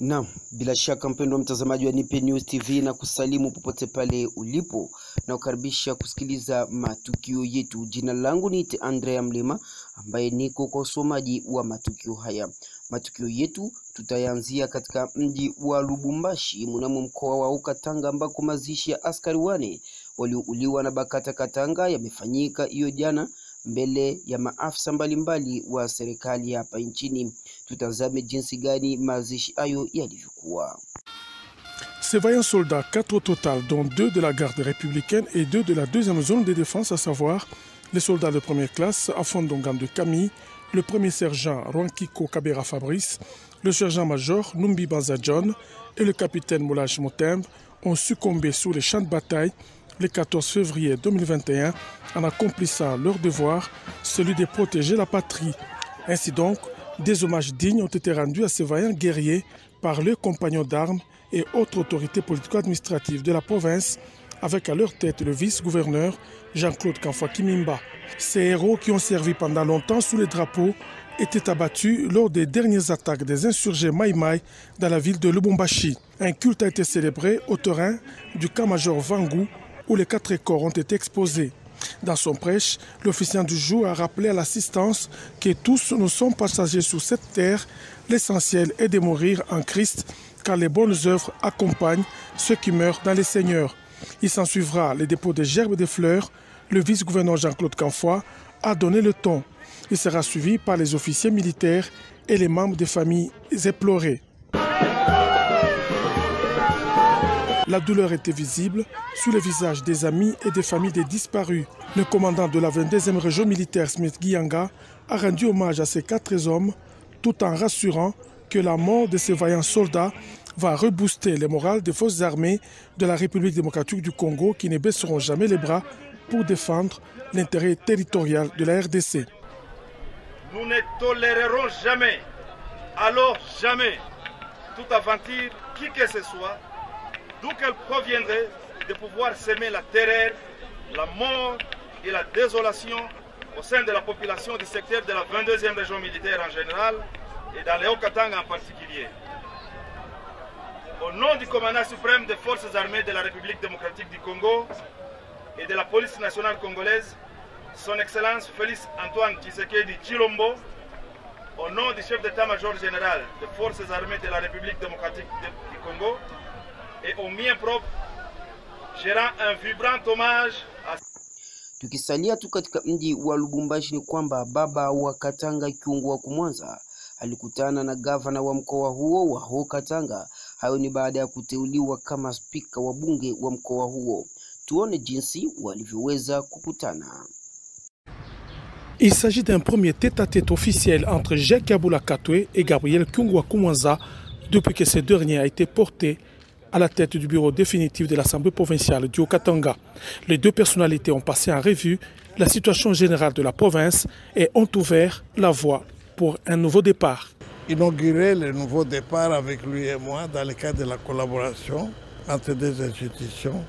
Naam, bila shaka mpendwa mtazamaji wa Nipe News TV na kusalimu popote pale ulipo na kukaribisha kusikiliza matukio yetu. Jina langu ni Andrea Mlima ambaye niko kwa usomaji wa matukio haya. Matukio yetu tutayanzia katika mji wa Lubumbashi mnamo mkoa wa Haut-Katanga ambako mazishi ya askari wane waliouliwa na Bakata Katanga yamefanyika hiyo jana mbele ya maafisa mbalimbali wa serikali hapa nchini. Tutazame jinsi gani mazishi hayo yalivyokuwa. Ces vaillants soldats, 4 au total, dont 2 de la garde républicaine et 2 de la deuxième zone de défense, à savoir les soldats de première classe, Afondongando Camille, le premier sergent Rwankiko Kabera Fabrice, le sergent-major Numbi Banza John et le capitaine Moulage Motembe, ont succombé sous les champs de bataille le 14 février 2021 en accomplissant leur devoir, celui de protéger la patrie. Ainsi donc, des hommages dignes ont été rendus à ces vaillants guerriers par leurs compagnons d'armes et autres autorités politico-administratives de la province, avec à leur tête le vice-gouverneur Jean-Claude Kamfwa Kimimba. Ces héros qui ont servi pendant longtemps sous les drapeaux étaient abattus lors des dernières attaques des insurgés Maïmaï dans la ville de Lubumbashi. Un culte a été célébré au terrain du camp-major Vangou où les 4 corps ont été exposés. Dans son prêche, l'officiant du jour a rappelé à l'assistance que tous nous sommes passagers sur cette terre. L'essentiel est de mourir en Christ, car les bonnes œuvres accompagnent ceux qui meurent dans les seigneurs. Il s'en suivra le dépôt des gerbes et des fleurs. Le vice-gouverneur Jean-Claude Kamfwa a donné le ton. Il sera suivi par les officiers militaires et les membres des familles éplorées. La douleur était visible sur les visages des amis et des familles des disparus. Le commandant de la 22e région militaire, Smith Giyanga, a rendu hommage à ces 4 hommes tout en rassurant que la mort de ces vaillants soldats va rebooster le moral des forces armées de la République démocratique du Congo qui ne baisseront jamais les bras pour défendre l'intérêt territorial de la RDC. Nous ne tolérerons jamais, alors jamais, toute aventure, qui que ce soit, d'où qu'elle proviendrait, de pouvoir semer la terreur, la mort et la désolation au sein de la population du secteur de la 22e région militaire en général et dans les Haut-Katanga en particulier. Au nom du commandant suprême des forces armées de la République démocratique du Congo et de la police nationale congolaise, son Excellence Félix Antoine Tshisekedi Tshilombo, au nom du chef d'état-major général des forces armées de la République démocratique du Congo, et au mien propre, je rends un vibrant hommage à... Tukisalia tu katika mji wa Lubumbashi ni kwamba baba wa Katanga Kyungu wa Kumwanza alikutana na gavana wa mkoa huo wa Haut-Katanga. Hayo ni baada ya kuteuliwa kama spika wa bunge wa mkoa huo. Tuone jinsi walivyoweza kukutana. Il s'agit d'un premier tête-à-tête officiel entre Jacques Aboula Katwe et Gabriel Kyungu wa Kumwanza depuis que ce dernier a été porté à la tête du bureau définitif de l'Assemblée provinciale du Haut-Katanga. Les 2 personnalités ont passé en revue la situation générale de la province et ont ouvert la voie pour un nouveau départ. Inaugurer le nouveau départ avec lui et moi dans le cadre de la collaboration entre 2 institutions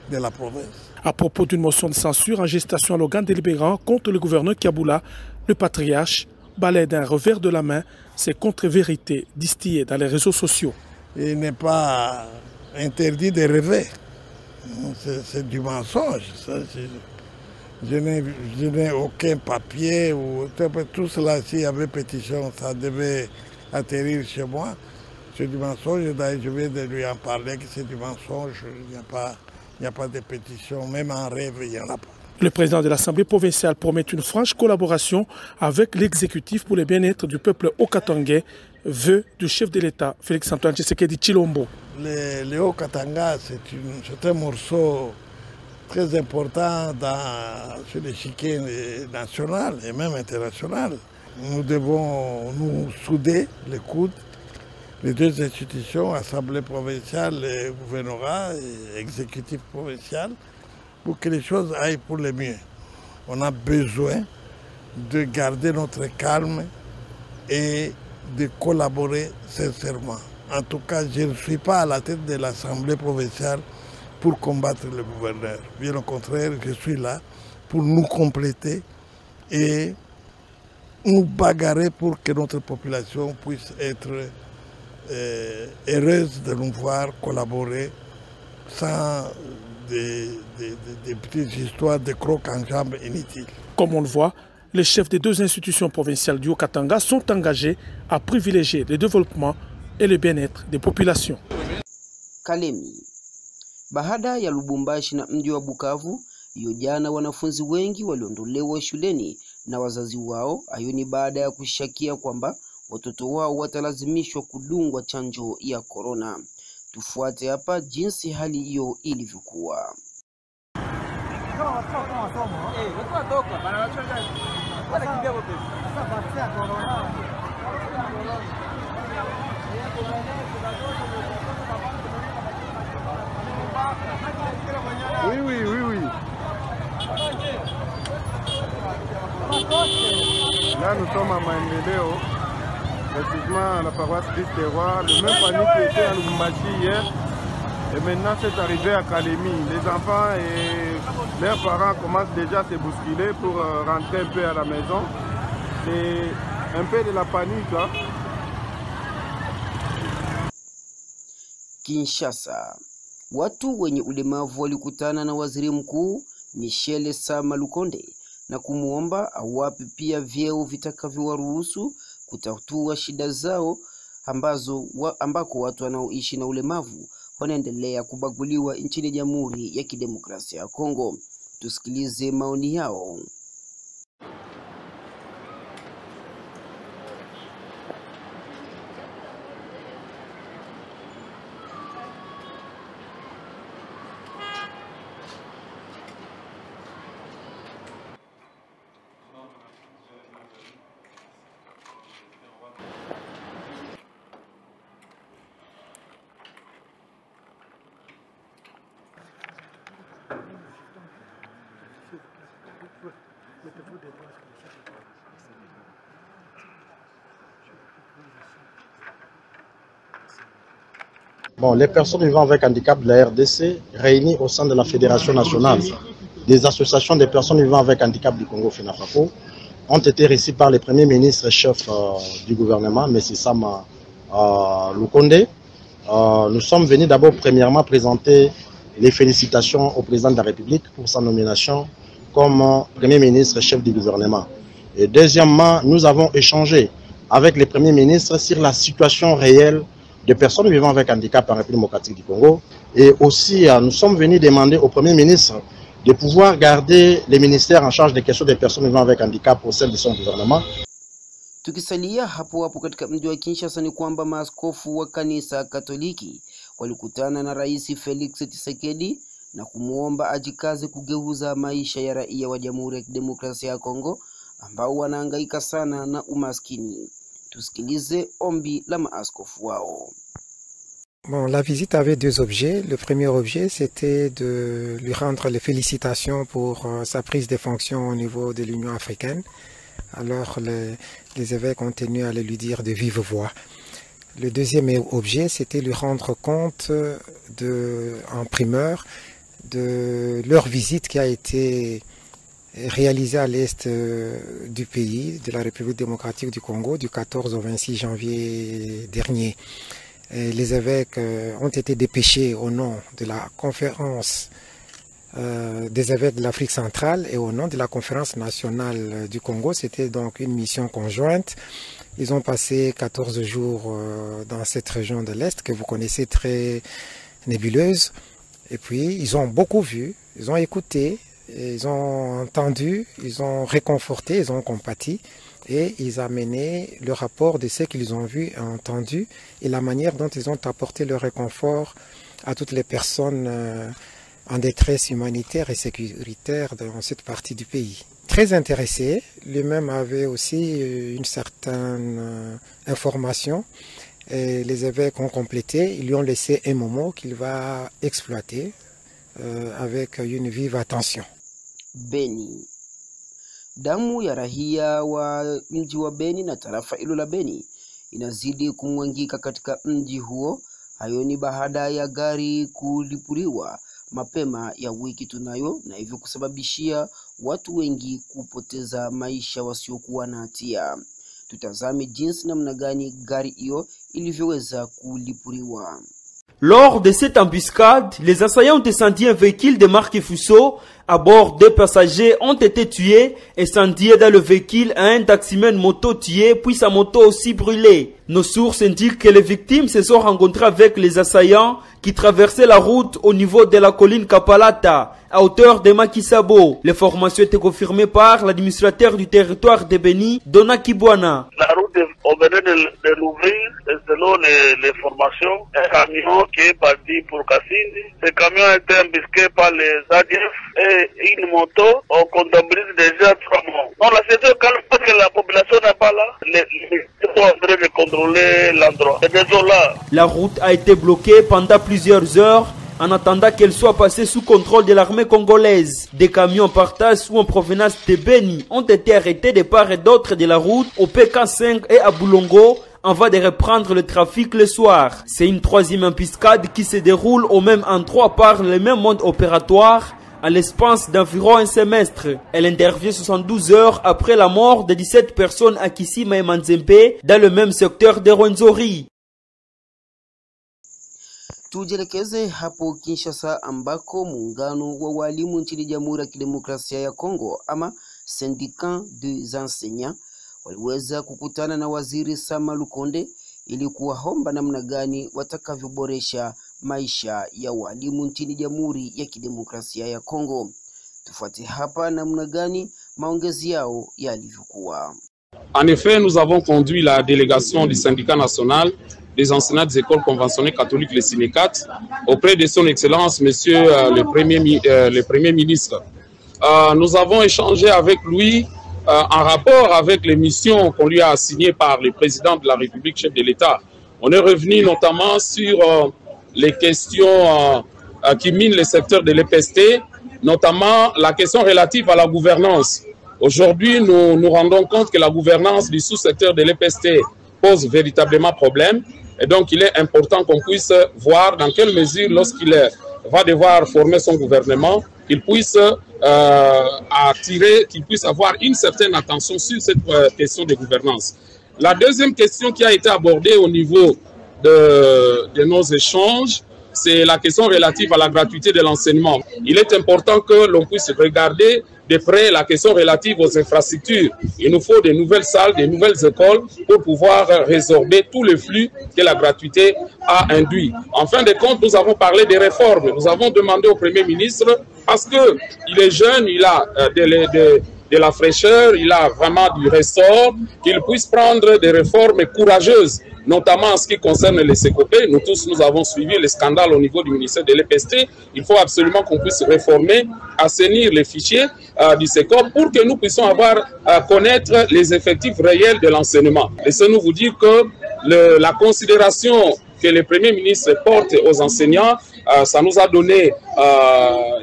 de la province. À propos d'une motion de censure en gestation à l'organe délibérant contre le gouverneur Kiaboula, le patriarche balaie d'un revers de la main ces contre-vérités distillées dans les réseaux sociaux. Il n'est pas interdit de rêver. C'est du mensonge. Je n'ai aucun papier. Tout cela, s'il y avait pétition, ça devait atterrir chez moi. C'est du mensonge. Je viens de lui en parler que c'est du mensonge. Il n'y a pas de pétition. Même en rêve, il n'y en a pas. Le président de l'Assemblée provinciale promet une franche collaboration avec l'exécutif pour le bien-être du peuple haut-katangais, vœu du chef de l'État, Félix Antoine Tshisekedi Tshilombo. Le Haut-Katanga, c'est un morceau très important sur l'échiquier national et même international. Nous devons nous souder les coudes, les 2 institutions, Assemblée provinciale et gouvernorat et exécutif provincial, pour que les choses aillent pour le mieux. On a besoin de garder notre calme et de collaborer sincèrement. En tout cas, je ne suis pas à la tête de l'Assemblée provinciale pour combattre le gouverneur. Bien au contraire, je suis là pour nous compléter et nous bagarrer pour que notre population puisse être heureuse de nous voir collaborer sans des petites histoires de crocs en jambes inutiles. Comme on le voit, les chefs des deux institutions provinciales du Haut-Katanga sont engagés à privilégier le développement et le bien-être des populations. Kalemi. Baada ya Lubumbashi na mji wa Bukavu, hiyo jana wanafunzi wengi waliondolewa shuleni na wazazi wao. Hayo ni baada ya kushakia kwamba watoto wao watalazimishwa kudungwa chanjo ya corona. Tufuate hapa jinsi hali hiyo ilivyokuwa. Oui. Là, nous sommes à Maendeleo, précisément à la paroisse Christ-Roi. Le même panier qui était à Lubumbashi hier, et maintenant c'est arrivé à Kalemi. Les enfants et leurs parents commencent déjà à se bousculer pour rentrer un peu à la maison. C'est un peu de la panique, hein? Kinshasa. Watu wenye ulemavu walikutana na waziri mkuu Michel Sama Lukonde na kumuomba awape pia vyeo vitakavyowaruhusu kutatua shida zao ambako watu wanaoishi na ulemavu wanaendelea kubaguliwa nchini Jamhuri ya Kidemokrasia ya Kongo. Tusikilize maoni yao. Bon, les personnes vivant avec handicap de la RDC réunies au sein de la Fédération nationale des associations des personnes vivant avec handicap du Congo FENAFACO ont été reçues par le premier ministre et chef du gouvernement, M. Sama Lukonde. Nous sommes venus d'abord premièrement présenter les félicitations au président de la République pour sa nomination comme premier ministre et chef du gouvernement. Et deuxièmement, nous avons échangé avec le premier ministre sur la situation réelle des personnes vivant avec handicap en République démocratique du Congo. Et aussi, nous sommes venus demander au Premier ministre de pouvoir garder les ministères en charge des questions des personnes vivant avec handicap au sein de son gouvernement. Tukisalia hapo katika mji wa Kinshasa ni kwamba maaskofu wa kanisa Katoliki walikutana na Rais Felix Tshisekedi na kumuomba ajikaze kugeuza maisha ya raia wa Jamhuri ya Kidemokrasia ya Kongo ambao wanahangaika sana na umaskini. Tusikilize ombi la maaskofu wao. Bon, la visite avait deux objets. Le premier objet, c'était de lui rendre les félicitations pour sa prise de fonction au niveau de l'Union africaine. Alors, les évêques ont tenu à le lui dire de vive voix. Le deuxième objet, c'était lui rendre compte en primeur de leur visite qui a été réalisée à l'est du pays, de la République démocratique du Congo, du 14 au 26 janvier dernier. Et les évêques ont été dépêchés au nom de la conférence des évêques de l'Afrique centrale et au nom de la conférence nationale du Congo. C'était donc une mission conjointe. Ils ont passé 14 jours dans cette région de l'Est que vous connaissez très nébuleuse. Et puis, ils ont beaucoup vu, ils ont écouté, ils ont entendu, ils ont réconforté, ils ont compati. Et ils ont amené le rapport de ce qu'ils ont vu et entendu et la manière dont ils ont apporté le réconfort à toutes les personnes en détresse humanitaire et sécuritaire dans cette partie du pays. Très intéressé, lui-même avait aussi une certaine information et les évêques ont complété, ils lui ont laissé un moment qu'il va exploiter avec une vive attention. Beni. Damu ya rahia wa mji wa Beni na tarafa hilo la Beni inazidi kumwangika katika mji huo. Hayo ni baada ya gari kulipuliwa mapema ya wiki tunayo na hivyo kusababishia watu wengi kupoteza maisha wasiokuwa na hatia. Tutazame jinsi namna gani gari hiyo ilivyoweza kulipuriwa. Lors de cette embuscade, les assaillants ont incendié un véhicule de marque Fuso. À bord, 2 passagers ont été tués, incendiés dans le véhicule, un taximan moto tué, puis sa moto aussi brûlée. Nos sources indiquent que les victimes se sont rencontrées avec les assaillants qui traversaient la route au niveau de la colline Kapalata, à hauteur de Makisabo. L'information était confirmée par l'administrateur du territoire de Beni, Dona Kibwana. La route, on venait de l'ouvrir, et selon les formations, un camion qui est parti pour Kassindi. Ce camion a été embusqué par les ADF et une moto. On comptabilise déjà 3 morts. Non, la situation est calme parce que la population n'est pas là. Les sont en train de contrôler l'endroit. C'est désolant. La route a été bloquée pendant plusieurs heures en attendant qu'elle soit passée sous contrôle de l'armée congolaise. Des camions en partage ou en provenance de Beni ont été arrêtés de part et d'autre de la route au PK5 et à Boulongo en vue de reprendre le trafic le soir. C'est une 3e embuscade qui se déroule au même endroit par le même mode opératoire à l'espace d'environ un semestre. Elle intervient 72 heures après la mort de 17 personnes à Kisima et Manzembe dans le même secteur de Rwenzori. Tujelekeze hapo Kinshasa ambako muungano wa walimu nchini Jamhuri ya Kidemokrasia ya Kongo ama Syndicat des Enseignants waliweza kukutana na Waziri Sama Lukonde ili kuwaomba namna gani watakavyoboresha maisha ya walimu nchini Jamhuri ya Kidemokrasia ya Kongo. Tufuate hapa namna gani maongezi yao yalivyokuwa. En effet, nous avons conduit la délégation du syndicat national des enseignants des écoles conventionnelles catholiques, les SYNECAT, auprès de son Excellence, Monsieur le Premier ministre. Nous avons échangé avec lui en rapport avec les missions qu'on lui a assignées par le président de la République, chef de l'État. On est revenu notamment sur les questions qui minent le secteur de l'EPST, notamment la question relative à la gouvernance. Aujourd'hui, nous nous rendons compte que la gouvernance du sous-secteur de l'EPST pose véritablement problème. Et donc, il est important qu'on puisse voir dans quelle mesure, lorsqu'il va devoir former son gouvernement, qu'il puisse qu'il puisse avoir une certaine attention sur cette question de gouvernance. La deuxième question qui a été abordée au niveau de nos échanges, c'est la question relative à la gratuité de l'enseignement. Il est important que l'on puisse regarder de près la question relative aux infrastructures. Il nous faut de nouvelles salles, de nouvelles écoles pour pouvoir résorber tout le flux que la gratuité a induit. En fin de compte, nous avons parlé des réformes. Nous avons demandé au Premier ministre, parce qu'il est jeune, il a de la fraîcheur, il a vraiment du ressort, qu'il puisse prendre des réformes courageuses, notamment en ce qui concerne les CECOP. Nous tous, nous avons suivi les scandales au niveau du ministère de l'EPST. Il faut absolument qu'on puisse réformer, assainir les fichiers du CECOP pour que nous puissions connaître les effectifs réels de l'enseignement. Laissez-nous vous dire que la considération que le Premier ministre porte aux enseignants, ça nous a donné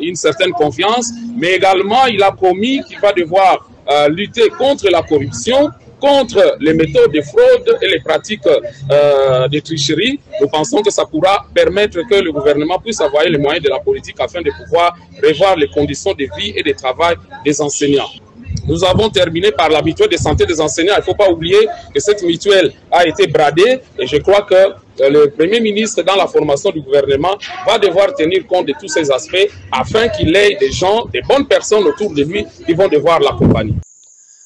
une certaine confiance, mais également il a promis qu'il va devoir lutter contre la corruption, contre les méthodes de fraude et les pratiques de tricherie. Nous pensons que ça pourra permettre que le gouvernement puisse avoir les moyens de la politique afin de pouvoir revoir les conditions de vie et de travail des enseignants. Nous avons terminé par la mutuelle de santé des enseignants. Il ne faut pas oublier que cette mutuelle a été bradée et je crois que le Premier ministre, dans la formation du gouvernement, va devoir tenir compte de tous ces aspects afin qu'il ait des gens, des bonnes personnes autour de lui qui vont devoir l'accompagner.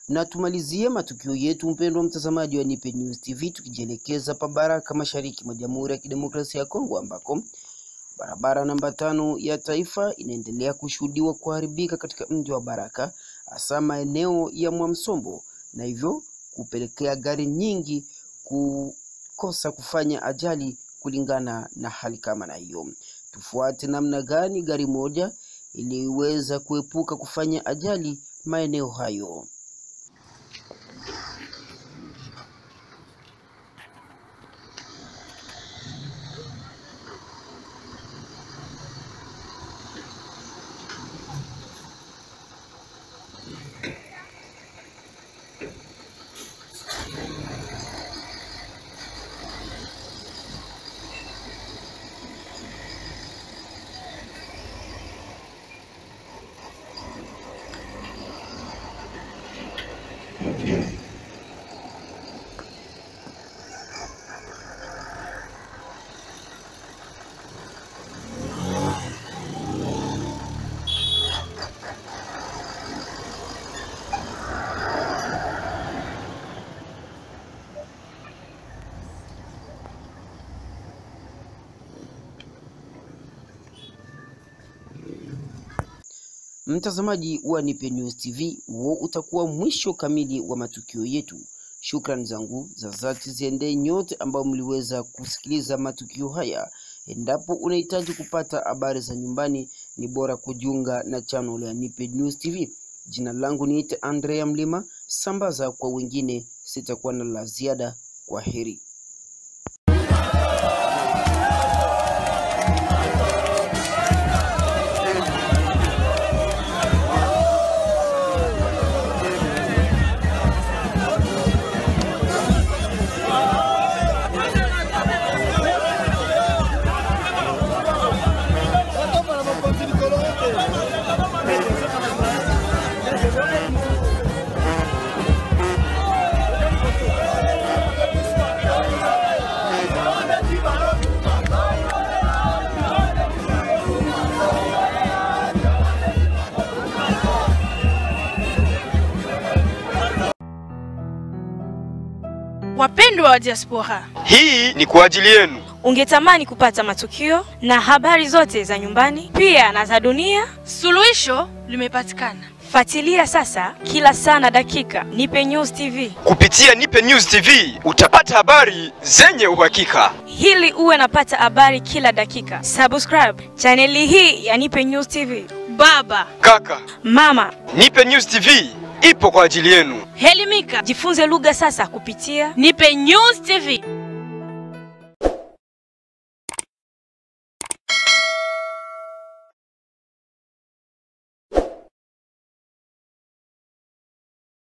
Na tumalizie matukio yetu mpendwa mtazamaji wa Nipe News TV tukijielekeza pa Baraka mashariki mwa Jamhuri ya Kidemokrasia ya Kongo ambako barabara namba 5 ya taifa inaendelea kushuhudiwa kuharibika katika mji wa Baraka hasa maeneo ya Mwamsombo na hivyo kupelekea gari nyingi kukosa kufanya ajali kulingana na hali kama na hiyo. Tufuate namna gani gari moja iliweza kuepuka kufanya ajali maeneo hayo. Mtazamaji wa Nipe News TV, huo utakuwa mwisho kamili wa matukio yetu. Shukrani zangu za dhati ziende nyote ambao mliweza kusikiliza matukio haya. Endapo unahitaji kupata habari za nyumbani, ni bora kujiunga na channel ya Nipe News TV. Jina langu ni Andrea Mlima, sambaza kwa wengine, sitakuwa na la ziada. Kwa heri. Wapendwa wa diaspora, hii ni kwa ajili yenu. Ungetamani kupata matukio na habari zote za nyumbani pia na za dunia? Suluhisho limepatikana. Fuatilia sasa kila saa na dakika Nipe News TV. Kupitia Nipe News TV utapata habari zenye uhakika. Hili uwe napata habari kila dakika, subscribe chaneli hii ya Nipe News TV. Baba, kaka, mama, Nipe News TV ipo kwa ajili yenu. Helimika, jifunze lugha sasa kupitia Nipe News TV.